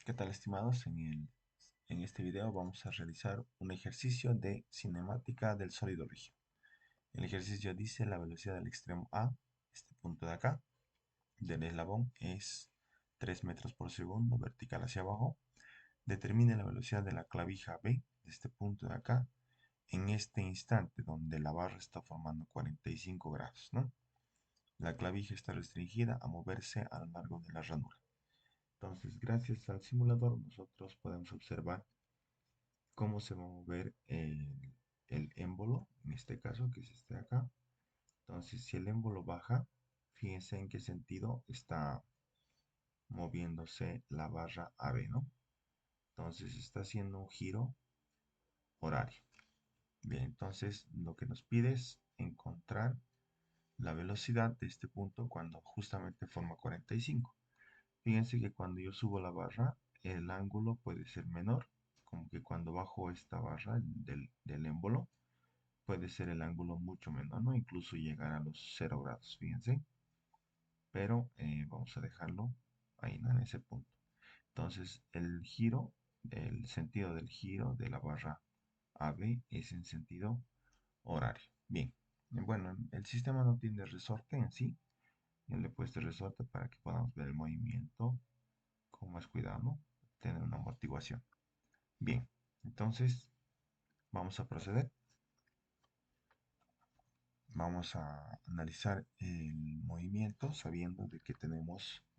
¿Qué tal, estimados? En este video vamos a realizar un ejercicio de cinemática del sólido rígido. El ejercicio dice la velocidad del extremo A, este punto de acá, del eslabón es 3 metros por segundo, vertical hacia abajo. Determine la velocidad de la clavija B, de este punto de acá, en este instante donde la barra está formando 45 grados, ¿no? La clavija está restringida a moverse a lo largo de la ranura. Entonces, gracias al simulador, nosotros podemos observar cómo se va a mover el émbolo, en este caso, que es este de acá. Entonces, si el émbolo baja, fíjense en qué sentido está moviéndose la barra AB, ¿no? Entonces, está haciendo un giro horario. Bien, entonces lo que nos pide es encontrar la velocidad de este punto cuando justamente forma 45. Fíjense que cuando yo subo la barra, el ángulo puede ser menor, como que cuando bajo esta barra del émbolo, puede ser el ángulo mucho menor, ¿no? Incluso llegar a los 0 grados, fíjense. Pero vamos a dejarlo ahí, ¿no? En ese punto. Entonces, el sentido del giro de la barra AB es en sentido horario. Bien. Bueno, el sistema no tiene resorte en sí. Yo le he puesto resorte para que podamos ver el movimiento con más cuidado, ¿no? Tener una amortiguación. Bien, entonces vamos a proceder. Vamos a analizar el movimiento sabiendo de que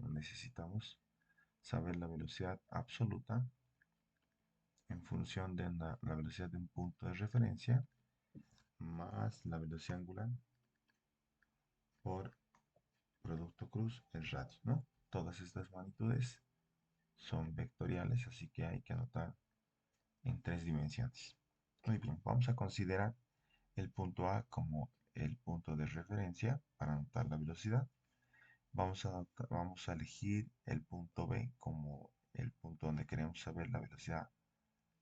necesitamos saber la velocidad absoluta en función de la velocidad de un punto de referencia más la velocidad angular por producto cruz el radio, ¿no? Todas estas magnitudes son vectoriales, así que hay que anotar en tres dimensiones. Muy bien, vamos a considerar el punto A como el punto de referencia para anotar la velocidad. Vamos a elegir el punto B como el punto donde queremos saber la velocidad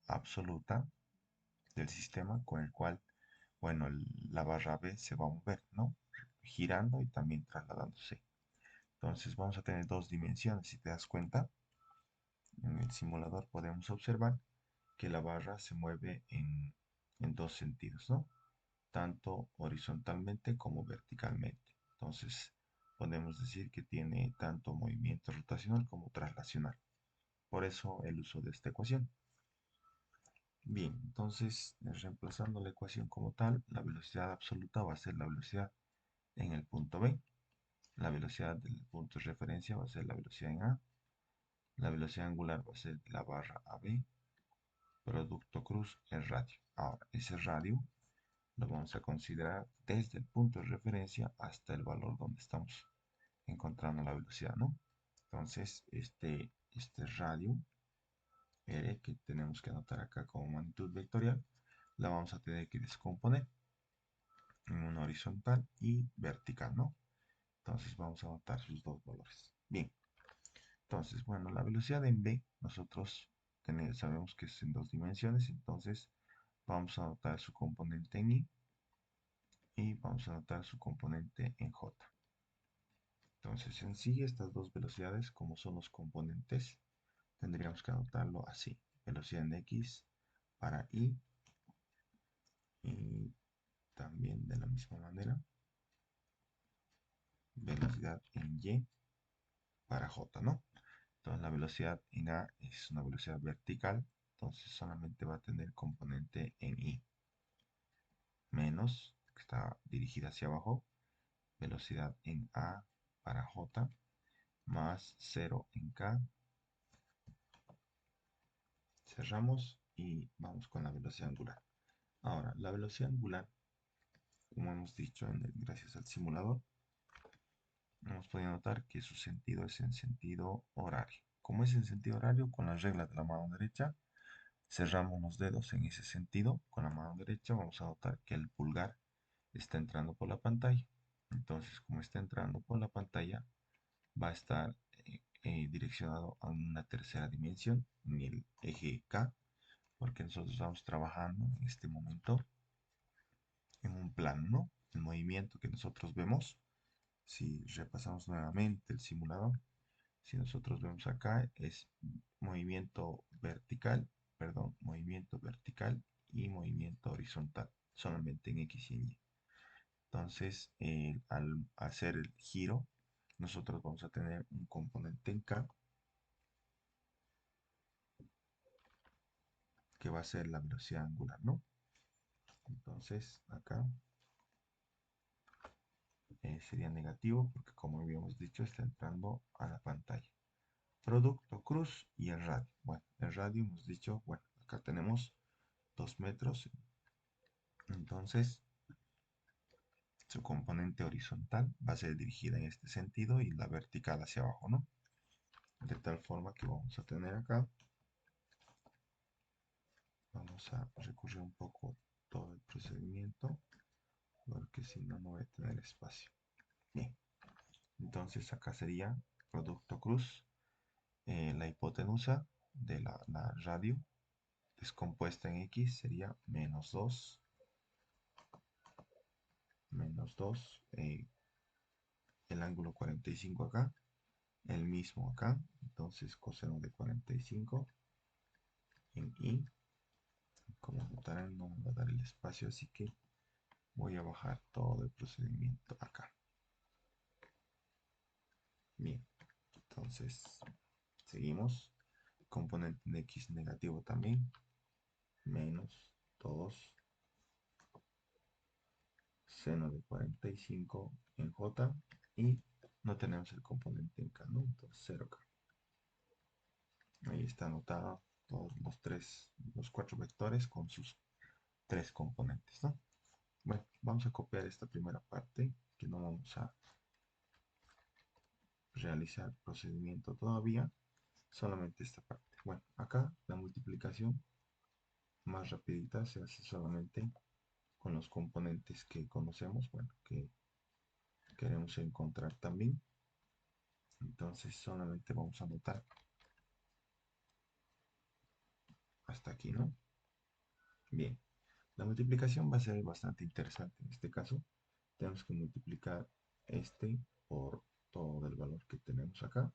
absoluta del sistema con el cual, bueno, la barra B se va a mover, ¿no? Girando y también trasladándose. Entonces vamos a tener dos dimensiones. Si te das cuenta, en el simulador podemos observar que la barra se mueve en dos sentidos, ¿no? Tanto horizontalmente como verticalmente. Entonces, podemos decir que tiene tanto movimiento rotacional como traslacional. Por eso el uso de esta ecuación. Bien, entonces, reemplazando la ecuación como tal, la velocidad absoluta va a ser la velocidad en el punto B. La velocidad del punto de referencia va a ser la velocidad en A. La velocidad angular va a ser la barra AB. Producto cruz, el radio. Ahora, ese radio lo vamos a considerar desde el punto de referencia hasta el valor donde estamos encontrando la velocidad, ¿no? Entonces, este radio R que tenemos que anotar acá como magnitud vectorial, la vamos a tener que descomponer en una horizontal y vertical, ¿no? Entonces vamos a anotar sus dos valores. Bien, entonces, bueno, la velocidad en B, nosotros sabemos que es en dos dimensiones, entonces vamos a anotar su componente en I y vamos a anotar su componente en J. Entonces, en sí, estas dos velocidades, como son los componentes, tendríamos que anotarlo así. Velocidad en X para y también de la misma manera, velocidad en Y para J, ¿no? Entonces, la velocidad en A es una velocidad vertical, entonces solamente va a tener componente en I, menos, que está dirigida hacia abajo, velocidad en A para J, más 0 en K. Cerramos y vamos con la velocidad angular. Ahora, la velocidad angular, como hemos dicho gracias al simulador, hemos podido notar que su sentido es en sentido horario. Como es en sentido horario, con la regla de la mano derecha, cerramos los dedos en ese sentido. Con la mano derecha vamos a notar que el pulgar está entrando por la pantalla. Entonces, como está entrando por la pantalla, va a estar direccionado a una tercera dimensión, en el eje K, porque nosotros estamos trabajando en este momento en un plano, ¿no? El movimiento que nosotros vemos, si repasamos nuevamente el simulador, si nosotros vemos acá, es movimiento vertical, perdón, movimiento vertical y movimiento horizontal, solamente en X y en Y. Entonces, al hacer el giro, nosotros vamos a tener un componente en K que va a ser la velocidad angular, ¿no? Entonces, acá sería negativo porque, como habíamos dicho, está entrando a la pantalla. Producto cruz y el radio. Bueno, el radio hemos dicho, bueno, acá tenemos 2 metros. Entonces, su componente horizontal va a ser dirigida en este sentido y la vertical hacia abajo, ¿no? De tal forma que vamos a tener acá, vamos a recurrir un poco todo el procedimiento, porque si no, no voy a tener espacio. Bien, entonces acá sería producto cruz, la hipotenusa de la radio descompuesta en X sería menos 2, el ángulo 45 acá, el mismo acá, entonces coseno de 45 en Y. Como notarán, no me va a dar el espacio, así que voy a bajar todo el procedimiento acá. Bien, entonces seguimos. Componente de X negativo también, menos 2 seno de 45 en J y no tenemos el componente en K, ¿no? Entonces 0K. Ahí está anotado todos los 4 vectores con sus 3 componentes, ¿no? Bueno, vamos a copiar esta primera parte que no vamos a realizar procedimiento todavía, solamente esta parte. Bueno, acá la multiplicación más rapidita se hace solamente con los componentes que conocemos, bueno, que queremos encontrar también. Entonces solamente vamos a anotar hasta aquí, ¿no? Bien, la multiplicación va a ser bastante interesante. En este caso, tenemos que multiplicar este por todo el valor que tenemos acá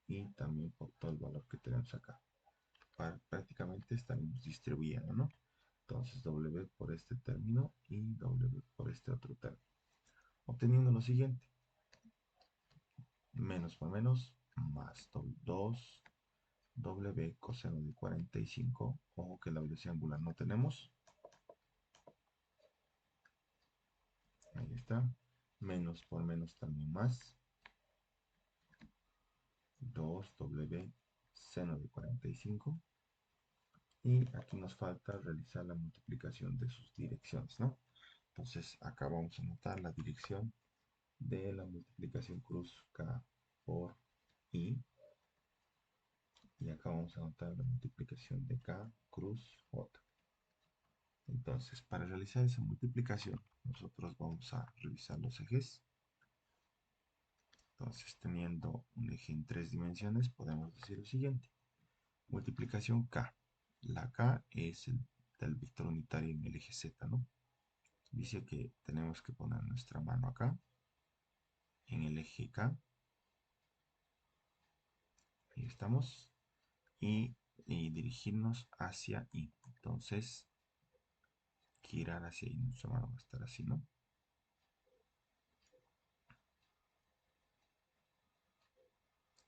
y también por todo el valor que tenemos acá. Prácticamente estaremos distribuyendo, ¿no? Entonces W por este término y W por este otro término. Obteniendo lo siguiente. Menos por menos, más 2 W coseno de 45. Ojo que la velocidad angular no tenemos. Ahí está. Menos por menos también más. 2W seno de 45. Y aquí nos falta realizar la multiplicación de sus direcciones, ¿no? Entonces acá vamos a anotar la dirección de la multiplicación cruz K por I. Y acá vamos a anotar la multiplicación de K cruz J. Entonces, para realizar esa multiplicación, nosotros vamos a revisar los ejes. Entonces, teniendo un eje en 3 dimensiones, podemos decir lo siguiente. Multiplicación K. La K es el del vector unitario en el eje Z, ¿no? Dice que tenemos que poner nuestra mano acá, en el eje K. Ahí estamos. Y dirigirnos hacia I. Entonces, girar hacia I. Nuestra mano va a estar así, ¿no?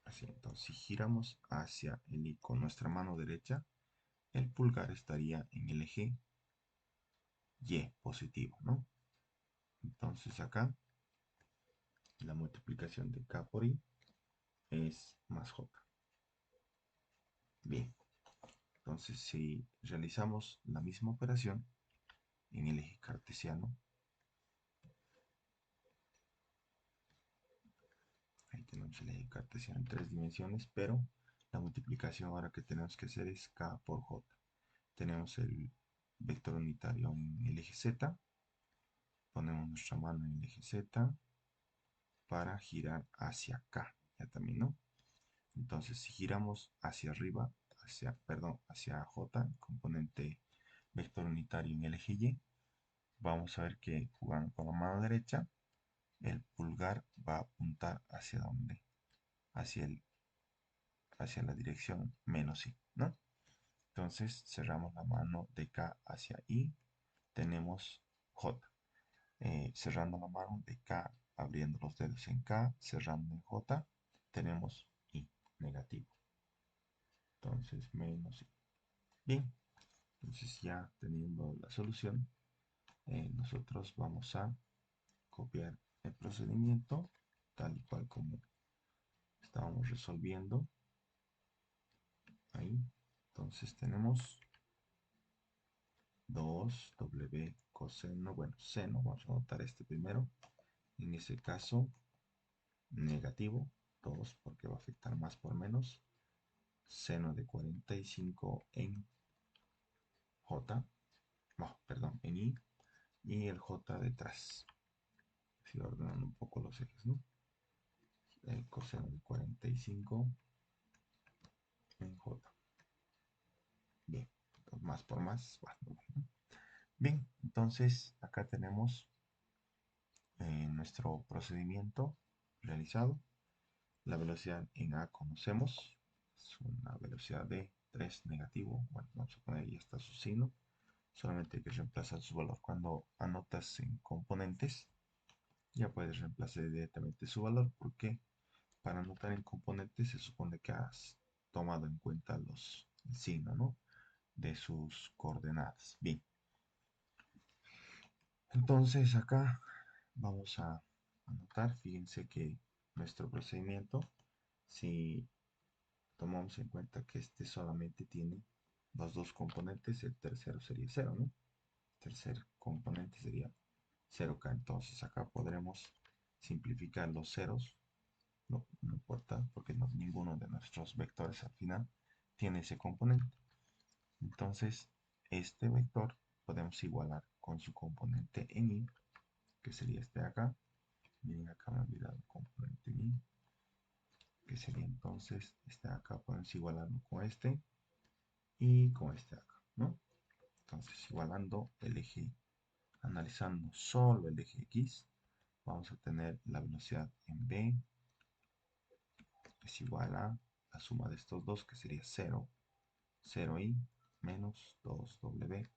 Así, entonces, si giramos hacia el I con nuestra mano derecha, el pulgar estaría en el eje Y positivo, ¿no? Entonces acá la multiplicación de K por I es más J. Bien, entonces si realizamos la misma operación en el eje cartesiano, ahí tenemos el eje cartesiano en 3 dimensiones, pero la multiplicación ahora que tenemos que hacer es K por J. Tenemos el vector unitario en el eje Z, ponemos nuestra mano en el eje Z para girar hacia acá, ya también, ¿no? Entonces, si giramos hacia arriba, hacia J, componente vector unitario en el eje Y, vamos a ver que jugando con la mano derecha, el pulgar va a apuntar hacia dónde? Hacia el, hacia la dirección menos i, ¿no? Entonces cerramos la mano de K hacia I, tenemos J. Cerrando la mano de K, abriendo los dedos en K, cerrando en J, tenemos I negativo. Entonces menos I. Bien, entonces ya teniendo la solución, nosotros vamos a copiar el procedimiento tal y cual como estábamos resolviendo ahí. Entonces tenemos 2w coseno, bueno, seno, vamos a anotar este primero. En ese caso, negativo, 2 porque va a afectar más por menos. Seno de 45 en J, oh, perdón, en I, y el J detrás. Así ordenando un poco los ejes, ¿no? El coseno de 45 en J. Bien, entonces, más por más, bueno, ¿no? Bien, entonces acá tenemos nuestro procedimiento realizado. La velocidad en A conocemos, es una velocidad de 3 negativo. Bueno, vamos a poner ya está su signo. Solamente hay que reemplazar su valor. Cuando anotas en componentes, ya puedes reemplazar directamente su valor, porque para anotar en componentes se supone que has tomado en cuenta el signo, ¿no? De sus coordenadas. Bien, entonces acá vamos a anotar. Fíjense que nuestro procedimiento, si tomamos en cuenta que este solamente tiene los dos componentes, el tercero sería cero, ¿no? El tercer componente sería 0K. Entonces acá podremos simplificar los ceros, no importa porque ninguno de nuestros vectores al final tiene ese componente. Entonces este vector podemos igualar con su componente en i, que sería este de acá. Miren, acá me he olvidado el componente en i, que sería entonces este de acá. Podemos igualarlo con este y con este de acá, ¿no? Entonces igualando el eje, analizando solo el eje X, vamos a tener la velocidad en B es igual a la suma de estos dos, que sería 0, 0i menos 2w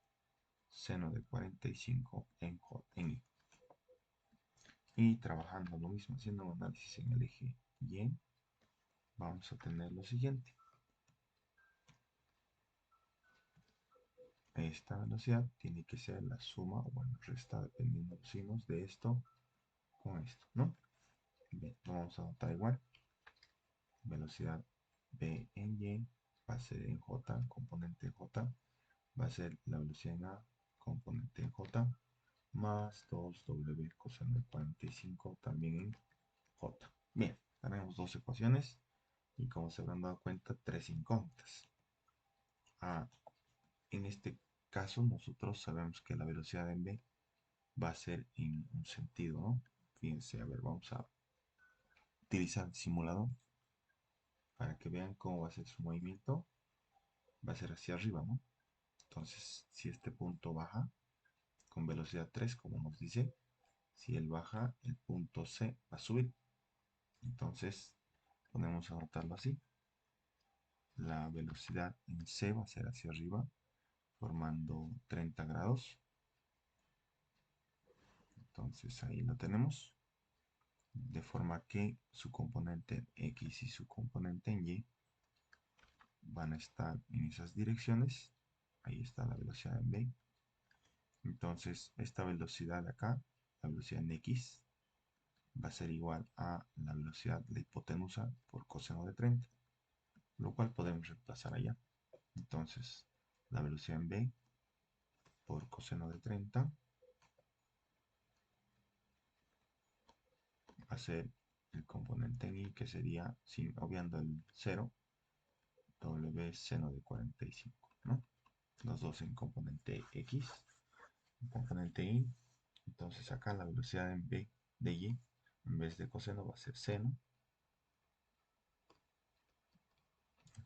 seno de 45 en i. Y trabajando lo mismo, haciendo un análisis en el eje Y, vamos a tener lo siguiente. Esta velocidad tiene que ser la suma, o bueno, resta dependiendo de los signos de esto con esto, ¿no? Bien, lo vamos a anotar igual. Velocidad B en Y va a ser en J, componente J, va a ser la velocidad en A, componente en J, más 2w coseno de 45 también en J. Bien, tenemos dos ecuaciones y como se habrán dado cuenta, tres incógnitas. Ah, en este caso nosotros sabemos que la velocidad en B va a ser en un sentido, ¿no? Fíjense, a ver, vamos a utilizar el simulador para que vean cómo va a ser su movimiento. Va a ser hacia arriba, ¿no? Entonces, si este punto baja con velocidad 3, como nos dice, si él baja, el punto C va a subir. Entonces, podemos anotarlo así. La velocidad en C va a ser hacia arriba, formando 30 grados. Entonces, ahí lo tenemos. De forma que su componente en X y su componente en Y van a estar en esas direcciones. Ahí está la velocidad en B. Entonces, esta velocidad de acá, la velocidad en X, va a ser igual a la velocidad de la hipotenusa por coseno de 30, lo cual podemos reemplazar allá. Entonces, la velocidad en B por coseno de 30 va a ser el componente en I, que sería, sin, obviando el 0, W seno de 45, ¿no? Los dos en componente X, en componente Y. Entonces acá la velocidad en B de Y, en vez de coseno, va a ser seno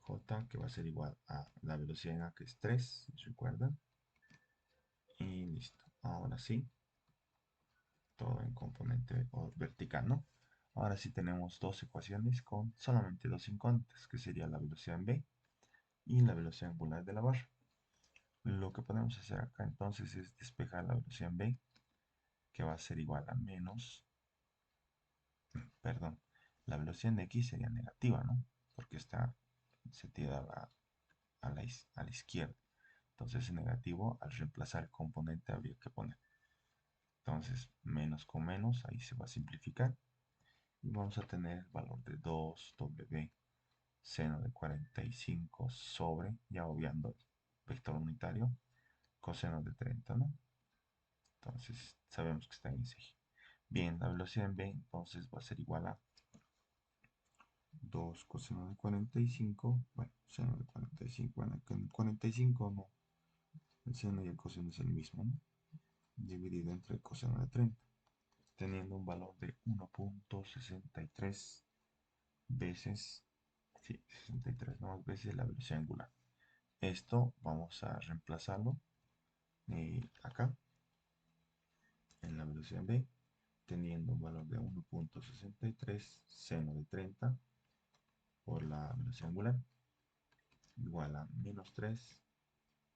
J, que va a ser igual a la velocidad en A, que es 3, si recuerdan. Y listo. Ahora sí, todo en componente vertical, ¿no? Ahora sí tenemos dos ecuaciones con solamente dos incógnitas, que sería la velocidad en v y la velocidad angular de la barra. Lo que podemos hacer acá entonces es despejar la velocidad en v, que va a ser igual a menos, perdón, la velocidad en x sería negativa, ¿no? Porque está sentida a la izquierda. Entonces es negativo, al reemplazar el componente habría que poner. Entonces menos con menos, ahí se va a simplificar. Y vamos a tener el valor de 2w seno de 45 sobre, ya obviando el vector unitario, coseno de 30, ¿no? Entonces sabemos que está en ese eje. Bien, la velocidad en v entonces va a ser igual a 2 coseno de 45, bueno, seno de 45, bueno, con 45 no, el seno y el coseno es el mismo, ¿no? Dividido entre el coseno de 30, teniendo un valor de 1.63 veces, sí, 63 más veces la velocidad angular. Esto vamos a reemplazarlo acá en la velocidad v, teniendo un valor de 1.63 seno de 30 por la velocidad angular igual a menos 3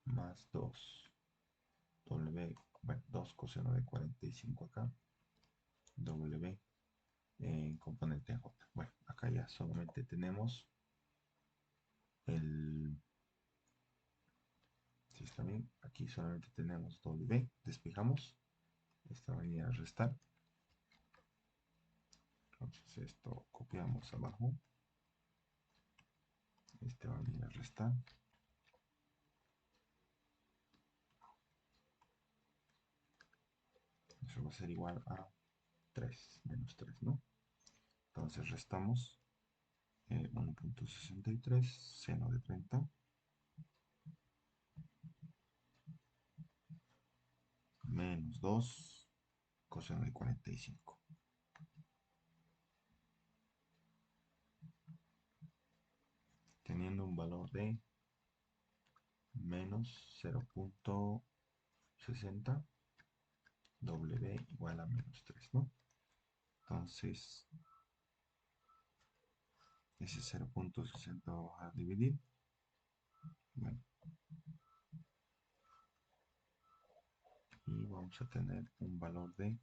más 2 w, bueno, 2 coseno de 45 acá, w en componente j. Bueno, acá ya solamente tenemos el, si está bien, aquí solamente tenemos w, despejamos, esta va a venir a restar, entonces esto copiamos abajo, este va a venir a restar, eso va a ser igual a 3 menos 3, ¿no? Entonces restamos 1.63 seno de 30 menos 2 coseno de 45, teniendo un valor de menos 0.60, w igual a menos 3, ¿no? Entonces, ese 0.60 vamos a dividir. Bueno, y vamos a tener un valor de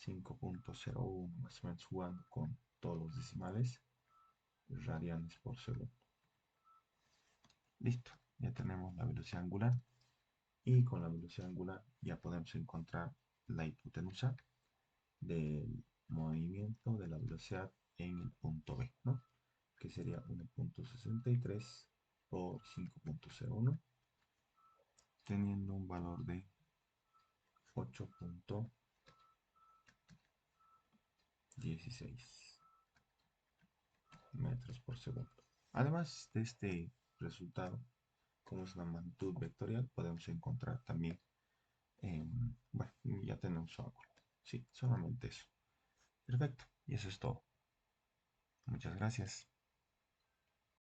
5.01, más o menos jugando con todos los decimales, radianes por segundo. Listo, ya tenemos la velocidad angular y con la velocidad angular ya podemos encontrar la hipotenusa del movimiento de la velocidad en el punto B, ¿no? Que sería 1.63 por 5.01, teniendo un valor de 8.16 metros por segundo. Además de este resultado, como es una magnitud vectorial, podemos encontrar también, bueno, ya tenemos algo. Sí, solamente eso. Perfecto, y eso es todo. Muchas gracias.